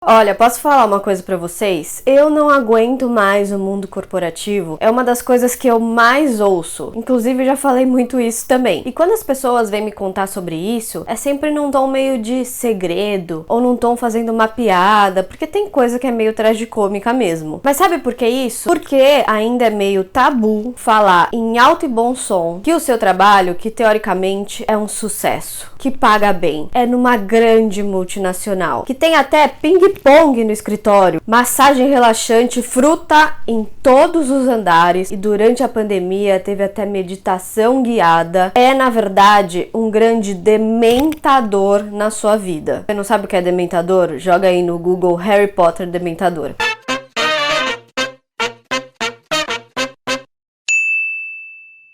Olha, posso falar uma coisa pra vocês? Eu não aguento mais o mundo corporativo. É uma das coisas que eu mais ouço. Inclusive, já falei muito isso também. E quando as pessoas vêm me contar sobre isso, é sempre num tom meio de segredo, ou num tom fazendo uma piada, porque tem coisa que é meio tragicômica mesmo. Mas sabe por que isso? Porque ainda é meio tabu falar em alto e bom som que o seu trabalho, que teoricamente é um sucesso, que paga bem, é numa grande multinacional, que tem até ping-pong no escritório, massagem relaxante, fruta em todos os andares e durante a pandemia teve até meditação guiada, é na verdade um grande dementador na sua vida. Você não sabe o que é dementador? Joga aí no Google Harry Potter dementador.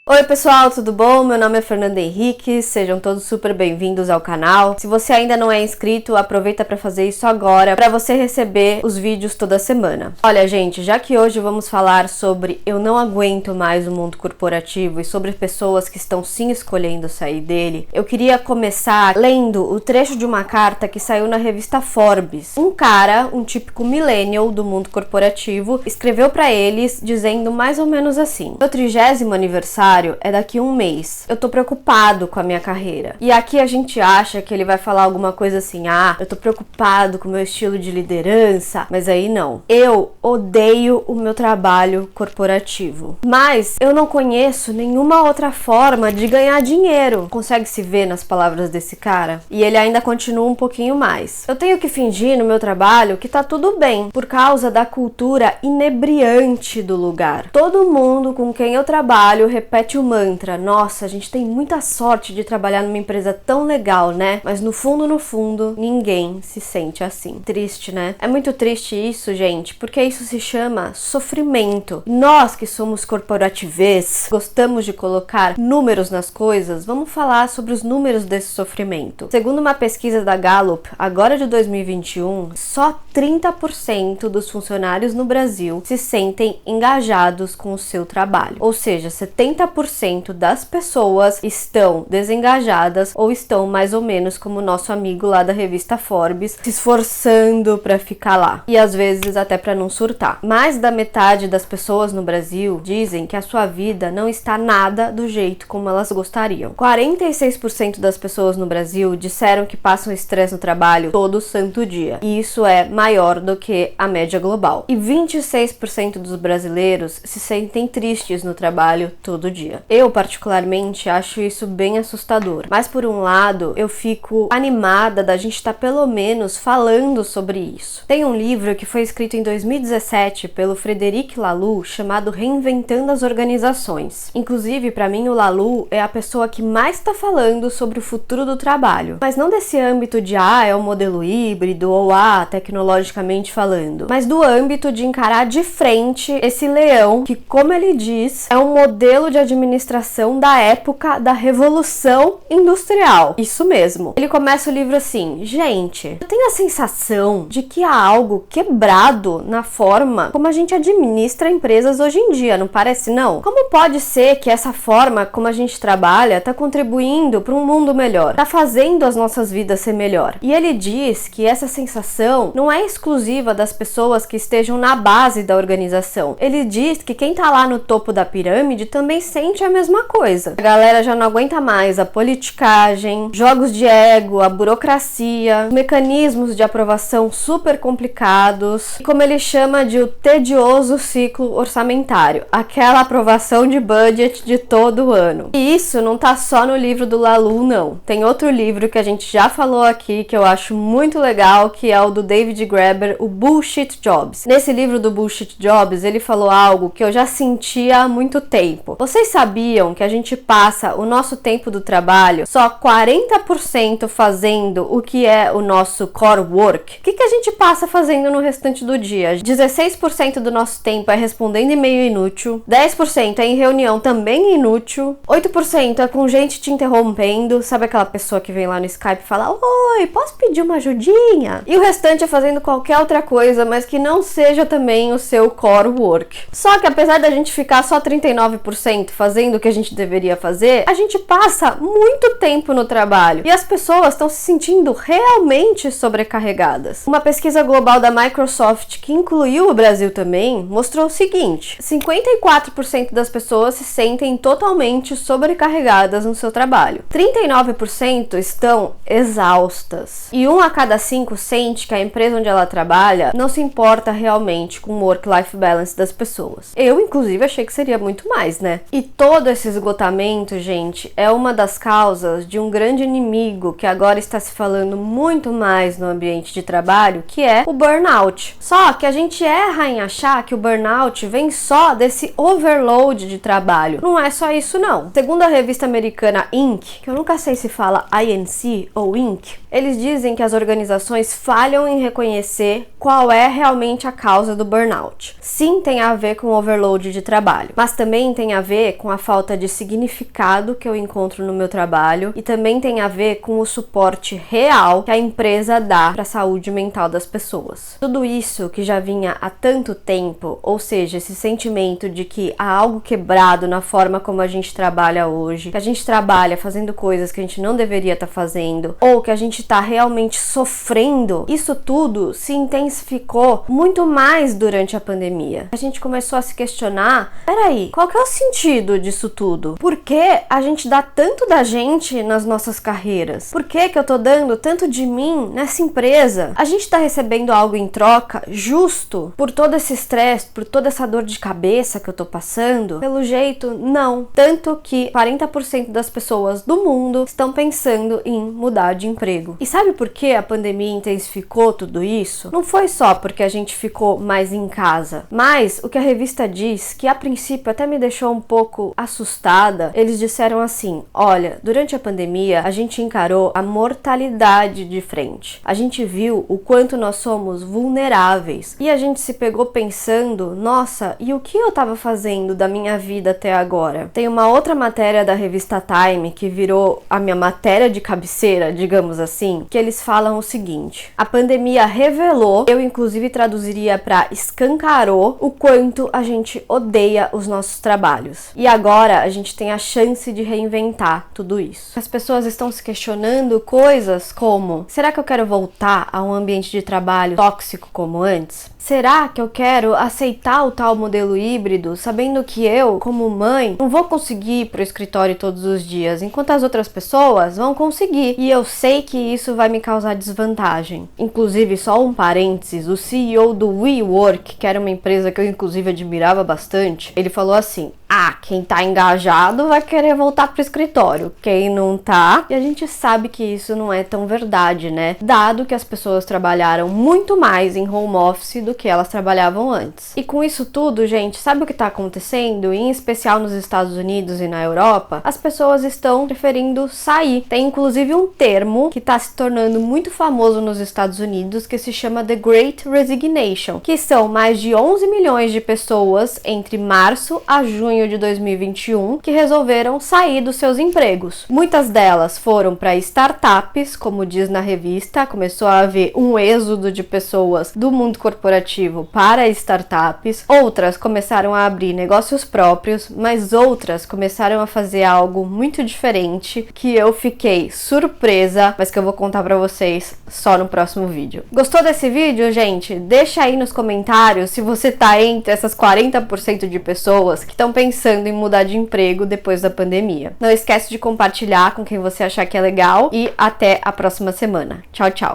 Oi pessoal, tudo bom? Meu nome é Fernanda Henrique, sejam todos super bem-vindos ao canal. Se você ainda não é inscrito, aproveita para fazer isso agora, para você receber os vídeos toda semana. Olha gente, já que hoje vamos falar sobre eu não aguento mais o mundo corporativo e sobre pessoas que estão sim escolhendo sair dele, eu queria começar lendo o trecho de uma carta que saiu na revista Forbes. Um cara, um típico millennial do mundo corporativo, escreveu para eles dizendo mais ou menos assim: meu 30º aniversário é daqui a um mês. Eu tô preocupado com a minha carreira. E aqui a gente acha que ele vai falar alguma coisa assim: eu tô preocupado com o meu estilo de liderança. Mas aí não. Eu odeio o meu trabalho corporativo. Mas eu não conheço nenhuma outra forma de ganhar dinheiro. Consegue se ver nas palavras desse cara? E ele ainda continua um pouquinho mais. Eu tenho que fingir no meu trabalho que tá tudo bem, por causa da cultura inebriante do lugar. Todo mundo com quem eu trabalho repete o mantra: nossa, a gente tem muita sorte de trabalhar numa empresa tão legal, né? Mas no fundo, ninguém se sente assim. Triste, né? É muito triste isso, gente, porque isso se chama sofrimento. Nós que somos corporativês, gostamos de colocar números nas coisas, vamos falar sobre os números desse sofrimento. Segundo uma pesquisa da Gallup, agora de 2021, só 30% dos funcionários no Brasil se sentem engajados com o seu trabalho. Ou seja, 70% das pessoas estão desengajadas ou estão mais ou menos como o nosso amigo lá da revista Forbes, se esforçando para ficar lá e às vezes até para não surtar. Mais da metade das pessoas no Brasil dizem que a sua vida não está nada do jeito como elas gostariam. 46% das pessoas no Brasil disseram que passam estresse no trabalho todo santo dia, e isso é maior do que a média global. E 26% dos brasileiros se sentem tristes no trabalho todo dia. Eu, particularmente, acho isso bem assustador. Mas, por um lado, eu fico animada da gente estar pelo menos falando sobre isso. Tem um livro que foi escrito em 2017 pelo Frederic Laloux, chamado Reinventando as Organizações. Inclusive, para mim, o Laloux é a pessoa que mais está falando sobre o futuro do trabalho. Mas não desse âmbito de, é o modelo híbrido ou, tecnologicamente falando. Mas do âmbito de encarar de frente esse leão que, como ele diz, é um modelo de administração da época da Revolução Industrial. Isso mesmo. Ele começa o livro assim: gente, eu tenho a sensação de que há algo quebrado na forma como a gente administra empresas hoje em dia, não parece não? Como pode ser que essa forma como a gente trabalha tá contribuindo para um mundo melhor, tá fazendo as nossas vidas ser melhor? E ele diz que essa sensação não é exclusiva das pessoas que estejam na base da organização. Ele diz que quem tá lá no topo da pirâmide também sente a mesma coisa. A galera já não aguenta mais a politicagem, jogos de ego, a burocracia, mecanismos de aprovação super complicados, e como ele chama de o tedioso ciclo orçamentário, aquela aprovação de budget de todo ano. E isso não tá só no livro do Laloux, não. Tem outro livro que a gente já falou aqui, que eu acho muito legal, que é o do David Graeber, o Bullshit Jobs. Nesse livro do Bullshit Jobs, ele falou algo que eu já sentia há muito tempo. Vocês sabiam que a gente passa o nosso tempo do trabalho só 40% fazendo o que é o nosso core work? O que a gente passa fazendo no restante do dia? 16% do nosso tempo é respondendo e-mail inútil, 10% é em reunião também inútil, 8% é com gente te interrompendo, sabe aquela pessoa que vem lá no Skype e fala: oi, posso pedir uma ajudinha? E o restante é fazendo qualquer outra coisa, mas que não seja também o seu core work. Só que apesar da gente ficar só 39% fazendo fazendo o que a gente deveria fazer, a gente passa muito tempo no trabalho e as pessoas estão se sentindo realmente sobrecarregadas. Uma pesquisa global da Microsoft, que incluiu o Brasil também, mostrou o seguinte: 54% das pessoas se sentem totalmente sobrecarregadas no seu trabalho. 39% estão exaustas. E 1 a cada 5 sente que a empresa onde ela trabalha não se importa realmente com o work-life balance das pessoas. Eu, inclusive, achei que seria muito mais, né? E todo esse esgotamento, gente, é uma das causas de um grande inimigo que agora está se falando muito mais no ambiente de trabalho, que é o burnout. Só que a gente erra em achar que o burnout vem só desse overload de trabalho. Não é só isso, não. Segundo a revista americana Inc., que eu nunca sei se fala INC ou Inc., eles dizem que as organizações falham em reconhecer qual é realmente a causa do burnout. Sim, tem a ver com o overload de trabalho, mas também tem a ver com a falta de significado que eu encontro no meu trabalho e também tem a ver com o suporte real que a empresa dá para a saúde mental das pessoas. Tudo isso que já vinha há tanto tempo, ou seja, esse sentimento de que há algo quebrado na forma como a gente trabalha hoje, que a gente trabalha fazendo coisas que a gente não deveria estar fazendo, ou que a gente está realmente sofrendo, isso tudo se intensificou muito mais durante a pandemia. A gente começou a se questionar, peraí, qual que é o sentido disso tudo? Por que a gente dá tanto da gente nas nossas carreiras? Por que eu tô dando tanto de mim nessa empresa? A gente tá recebendo algo em troca justo por todo esse estresse, por toda essa dor de cabeça que eu tô passando? Pelo jeito, não. Tanto que 40% das pessoas do mundo estão pensando em mudar de emprego. E sabe por que a pandemia intensificou tudo isso? Não foi só porque a gente ficou mais em casa, mas o que a revista diz, que a princípio até me deixou um pouco assustada, eles disseram assim: olha, durante a pandemia a gente encarou a mortalidade de frente. A gente viu o quanto nós somos vulneráveis e a gente se pegou pensando, nossa, e o que eu tava fazendo da minha vida até agora? Tem uma outra matéria da revista Time que virou a minha matéria de cabeceira, digamos assim, que eles falam o seguinte: a pandemia revelou, eu inclusive traduziria para escancarou, o quanto a gente odeia os nossos trabalhos. E agora a gente tem a chance de reinventar tudo isso. As pessoas estão se questionando coisas como: será que eu quero voltar a um ambiente de trabalho tóxico como antes? Será que eu quero aceitar o tal modelo híbrido, sabendo que eu, como mãe, não vou conseguir ir pro escritório todos os dias, enquanto as outras pessoas vão conseguir? E eu sei que isso vai me causar desvantagem. Inclusive, só um parênteses, o CEO do WeWork, que era uma empresa que eu inclusive admirava bastante, ele falou assim: quem tá engajado vai querer voltar pro escritório, quem não tá... E a gente sabe que isso não é tão verdade, né? Dado que as pessoas trabalharam muito mais em home office do que elas trabalhavam antes. E com isso tudo, gente, sabe o que tá acontecendo? Em especial nos Estados Unidos e na Europa, as pessoas estão preferindo sair. Tem inclusive um termo que tá se tornando muito famoso nos Estados Unidos, que se chama The Great Resignation, que são mais de 11 milhões de pessoas entre março a junho de 2021 que resolveram sair dos seus empregos. Muitas delas foram para startups, como diz na revista, começou a haver um êxodo de pessoas do mundo corporativo para startups. Outras começaram a abrir negócios próprios, mas outras começaram a fazer algo muito diferente que eu fiquei surpresa, mas que eu vou contar para vocês só no próximo vídeo. Gostou desse vídeo, gente? Deixa aí nos comentários se você tá entre essas 40% de pessoas que estão pensando em mudar de emprego depois da pandemia. Não esquece de compartilhar com quem você achar que é legal e até a próxima semana. Tchau, tchau!